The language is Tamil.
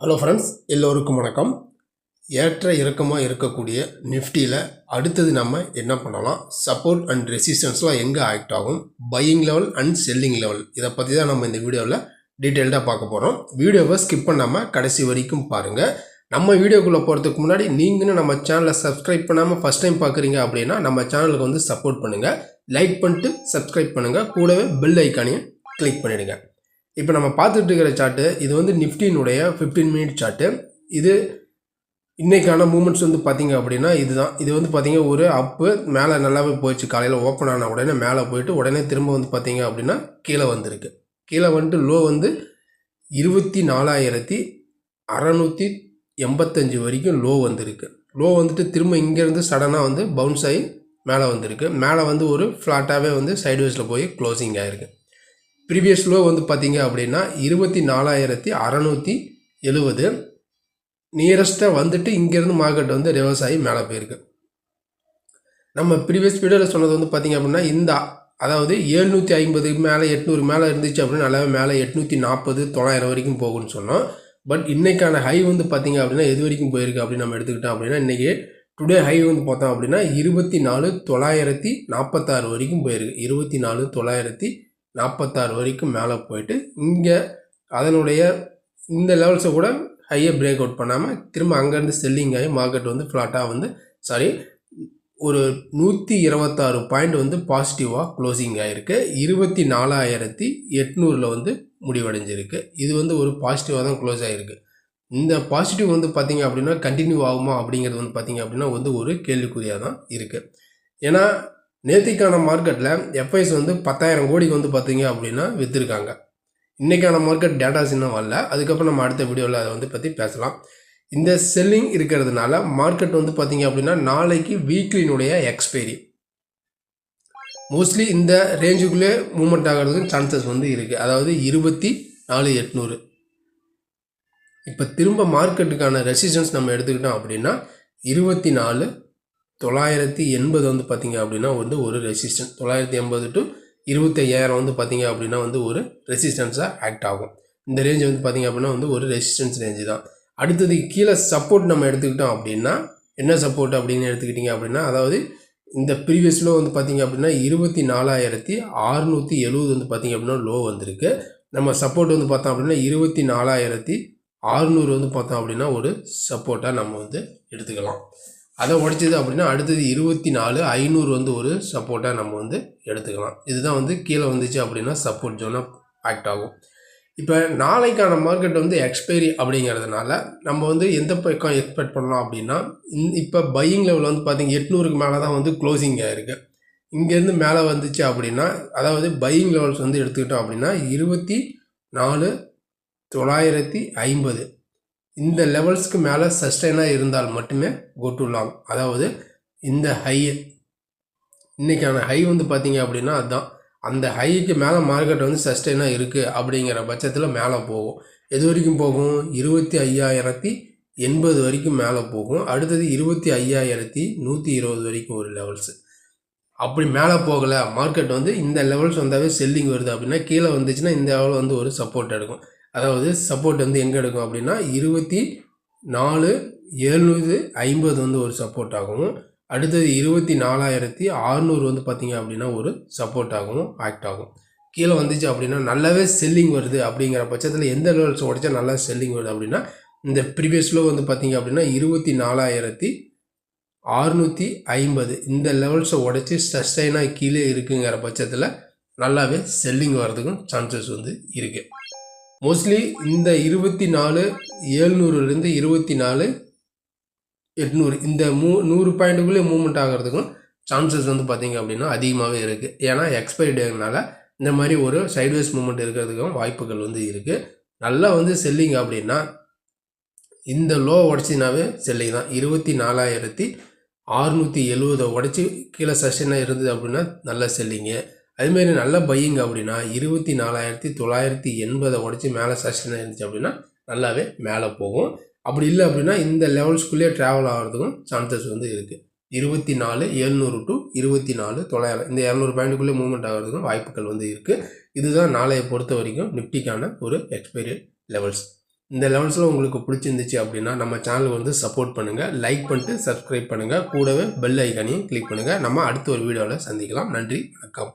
ஹலோ ஃப்ரெண்ட்ஸ், எல்லோருக்கும் வணக்கம். ஏற்ற இறக்கமாக இருக்கக்கூடிய நிஃப்டியில் அடுத்தது நம்ம என்ன பண்ணலாம், சப்போர்ட் அண்ட் ரெசிஸ்டன்ஸ்லாம் எங்கே ஆக்ட் ஆகும், buying level and selling level, இதை பற்றி தான் நம்ம இந்த வீடியோவில் டீட்டெயில்டாக பார்க்க போகிறோம். வீடியோவை ஸ்கிப் பண்ணாமல் கடைசி வரைக்கும் பாருங்கள். நம்ம வீடியோக்குள்ளே போகிறதுக்கு முன்னாடி நீங்களும் நம்ம சேனலை சப்ஸ்கிரைப் பண்ணாமல் ஃபஸ்ட் டைம் பார்க்குறீங்க அப்படின்னா நம்ம சேனலுக்கு வந்து சப்போர்ட் பண்ணுங்கள், லைக் பண்ணிட்டு சப்ஸ்கிரைப் பண்ணுங்கள், கூடவே பெல் ஐக்கானையும் கிளிக் பண்ணிவிடுங்க. இப்போ நம்ம பார்த்துட்டு இருக்கிற சார்ட்டு இது வந்து நிஃப்டியினுடைய 15 மினிட் சார்ட்டு. இது இன்றைக்கான மூமெண்ட்ஸ் வந்து பார்த்திங்க அப்படின்னா இதுதான். இது வந்து பார்த்திங்க ஒரு அப்பு மேலே நல்லாவே போயிடுச்சு. காலையில் ஓப்பன் ஆன உடனே மேலே போயிட்டு உடனே திரும்ப வந்து பார்த்திங்க அப்படின்னா கீழே வந்திருக்கு. கீழே வந்துட்டு லோ வந்து 24,685 வரைக்கும் லோ வந்திருக்கு. லோ வந்துட்டு திரும்ப இங்கேருந்து சடனாக வந்து பவுன்ஸ் ஆகி மேலே வந்திருக்கு. மேலே வந்து ஒரு ஃப்ளாட்டாகவே வந்து சைட்வேஸில் போய் க்ளோசிங் ஆகிருக்கு. ப்ரீவியஸ் லோ வந்து பார்த்திங்க அப்படின்னா 24,670. நியரஸ்ட்டாக வந்துட்டு இங்கேருந்து மார்க்கெட் வந்து ரிவர்ஸ் ஆகி மேலே போயிருக்கு. நம்ம ப்ரீவியஸ் வீடியோவில் சொன்னது வந்து பார்த்திங்க அப்படின்னா இந்த அதாவது 750 மேலே 800 மேலே இருந்துச்சு அப்படின்னா நல்லாவே மேலே 840 900 வரைக்கும் போகும்னு சொன்னோம். பட் இன்றைக்கான ஹை வந்து பார்த்திங்க அப்படின்னா எது வரைக்கும் போயிருக்கு அப்படின்னு நம்ம எடுத்துக்கிட்டோம் அப்படின்னா இன்றைக்கி டுடே ஹை வந்து பார்த்தோம் அப்படின்னா 24,946 வரைக்கும் போயிருக்கு. 24,946 வரைக்கும் மேலே போயிட்டு இங்கே அதனுடைய இந்த லெவல்ஸை கூட ஹையை பிரேக் அவுட் பண்ணாமல் திரும்ப அங்கேருந்து செல்லிங் ஆகி மார்க்கெட் வந்து ஃப்ளாட்டாக வந்து ஒரு 126 பாயிண்ட் வந்து பாசிட்டிவாக க்ளோசிங் ஆகிருக்கு. 24,800 வந்து முடிவடைஞ்சிருக்கு. இது வந்து ஒரு பாசிட்டிவாக தான் க்ளோஸ் ஆகிருக்கு. இந்த பாசிட்டிவ் வந்து பார்த்திங்க அப்படின்னா கண்டினியூ ஆகுமா அப்படிங்கிறது வந்து பார்த்திங்க அப்படின்னா வந்து ஒரு கேள்விக்குறியாக தான் இருக்குது. ஏன்னா நேற்றுக்கான மார்க்கெட்டில் எஃப்ஐஸ் வந்து 10,000 கோடிக்கு வந்து பார்த்திங்க அப்படின்னா விற்றுருக்காங்க. இன்றைக்கான மார்க்கெட் டேட்டாஸ் இன்னும் வரல. அதுக்கப்புறம் நம்ம அடுத்த வீடியோவில் அதை வந்து பற்றி பேசலாம். இந்த செல்லிங் இருக்கிறதுனால மார்க்கெட் வந்து பார்த்திங்க அப்படின்னா நாளைக்கு வீக்லினுடைய எக்ஸ்பைரி மோஸ்ட்லி இந்த ரேஞ்சுக்குள்ளே மூவ்மெண்ட் ஆகிறதுக்கு சான்சஸ் வந்து இருக்குது. அதாவது 24,800. இப்போ திரும்ப மார்க்கெட்டுக்கான ரெசிஸ்டன்ஸ் நம்ம எடுத்துக்கிட்டோம் அப்படின்னா 24,980 வந்து பார்த்திங்க அப்படின்னா வந்து ஒரு ரெசிஸ்டன்ஸ். 980 to 25,000 வந்து பார்த்திங்க அப்படின்னா வந்து ஒரு ரெசிஸ்டன்ஸாக ஆக்ட் ஆகும். இந்த ரேஞ்ச் வந்து பார்த்திங்க அப்படின்னா வந்து ஒரு ரெசிஸ்டன்ஸ் ரேஞ்சு தான். அடுத்தது கீழே சப்போர்ட் நம்ம எடுத்துக்கிட்டோம் அப்படின்னா என்ன சப்போர்ட் அப்படின்னு எடுத்துக்கிட்டிங்க அப்படின்னா அதாவது இந்த ப்ரீவியஸில் வந்து பார்த்திங்க அப்படின்னா 24,670 வந்து பார்த்திங்க அப்படின்னா லோ வந்திருக்கு. நம்ம சப்போர்ட் வந்து பார்த்தோம் அப்படின்னா 24,600 வந்து பார்த்தோம் அப்படின்னா ஒரு சப்போர்ட்டாக நம்ம வந்து எடுத்துக்கலாம். அதை உடைச்சது அப்படின்னா அடுத்தது 24,500 வந்து ஒரு சப்போர்ட்டாக நம்ம வந்து எடுத்துக்கலாம். இதுதான் வந்து கீழே வந்துச்சு அப்படின்னா சப்போர்ட் ஜோனாக ஆக்ட் ஆகும். இப்போ நாளைக்கான மார்க்கெட் வந்து எக்ஸ்பைரி அப்படிங்கிறதுனால நம்ம வந்து எந்த பக்கம் எக்ஸ்பெக்ட் பண்ணலாம் அப்படின்னா இப்போ பையிங் லெவல் வந்து பார்த்திங்க 800க்கு மேலே தான் வந்து க்ளோசிங் ஆகிருக்கு. இங்கேருந்து மேலே வந்துச்சு அப்படின்னா அதாவது பையிங் லெவல்ஸ் வந்து எடுத்துக்கிட்டோம் அப்படின்னா 24,950 இந்த லெவல்ஸ்க்கு மேலே சஸ்டைனாக இருந்தால் மட்டுமே கோ டு லாங். அதாவது இந்த ஹை இன்றைக்கான ஹை வந்து பார்த்திங்க அப்படின்னா அதுதான். அந்த ஹைக்கு மேலே மார்க்கெட் வந்து சஸ்டைனாக இருக்குது அப்படிங்கிற பட்சத்தில் மேலே போகும். எது வரைக்கும் போகும்? 25,080 வரைக்கும் மேலே போகும். அடுத்தது 25,120 வரைக்கும் ஒரு லெவல்ஸு. அப்படி மேலே போகலை மார்க்கெட் வந்து இந்த லெவல்ஸ் வந்தாவே செல்லிங் வருது அப்படின்னா கீழே வந்துச்சுன்னா இந்த லெவல் வந்து ஒரு சப்போர்ட் எடுக்கும். அதாவது சப்போர்ட் வந்து எங்கே எடுக்கும் அப்படின்னா 24,750 வந்து ஒரு சப்போர்ட் ஆகும். அடுத்தது 24,600 வந்து பார்த்திங்க அப்படின்னா ஒரு சப்போர்ட் ஆகும், ஆக்ட் ஆகும். கீழே வந்துச்சு அப்படின்னா நல்லாவே செல்லிங் வருது அப்படிங்கிற பட்சத்தில் எந்த லெவல்ஸ் உடைச்சா நல்லா செல்லிங் வருது அப்படின்னா இந்த ப்ரீவியஸில் வந்து பார்த்திங்க அப்படின்னா 24,650 இந்த லெவல்ஸை உடைச்சி சஸ்டைனாக கீழே இருக்குங்கிற பட்சத்தில் நல்லாவே செல்லிங் வர்றதுக்கும் சான்சஸ் வந்து இருக்குது. மோஸ்ட்லி இந்த 24,700 24,800 இந்த 100 பாயிண்ட்டுக்குள்ளே மூவ்மெண்ட் ஆகிறதுக்கும் சான்சஸ் வந்து பார்த்திங்க அப்படின்னா அதிகமாகவே இருக்குது. ஏன்னா எக்ஸ்பைரி டேனால இந்த மாதிரி ஒரு சைட்வேஸ் மூவ்மெண்ட் இருக்கிறதுக்கும் வாய்ப்புகள் வந்து இருக்குது. நல்லா வந்து செல்லிங் அப்படின்னா இந்த லோ உடச்சினாவே செல்லிங் தான். 24,670 உடச்சி கீழே சஸ்டைனாக இருந்தது அப்படின்னா நல்ல செல்லிங்கு. அதுமாரி நல்ல பையிங் அப்படின்னா 24,980 உடச்சி மேலே சஸ்டைனாக இருந்துச்சு அப்படின்னா நல்லாவே மேலே போகும். அப்படி இல்லை அப்படின்னா இந்த லெவல்ஸ்குள்ளேயே ட்ராவல் ஆகிறதுக்கும் சான்சஸ் வந்து இருக்குது. 24,700 to 24,900 இந்த 200 பாயிண்ட்டுக்குள்ளே மூவ்மெண்ட் ஆகிறதுக்கும் வாய்ப்புகள் வந்து இருக்குது. இதுதான் நாளையை பொறுத்த வரைக்கும் நிஃப்டிக்கான ஒரு எக்ஸ்பைரி லெவல்ஸ். இந்த லெவல்ஸில் உங்களுக்கு பிடிச்சிருந்துச்சு அப்படின்னா நம்ம சேனலுக்கு வந்து சப்போர்ட் பண்ணுங்கள், லைக் பண்ணிட்டு சப்ஸ்கிரைப் பண்ணுங்கள், கூடவே பெல் ஐக்கானையும் கிளிக் பண்ணுங்கள். நம்ம அடுத்த ஒரு வீடியோவில் சந்திக்கலாம். நன்றி, வணக்கம்.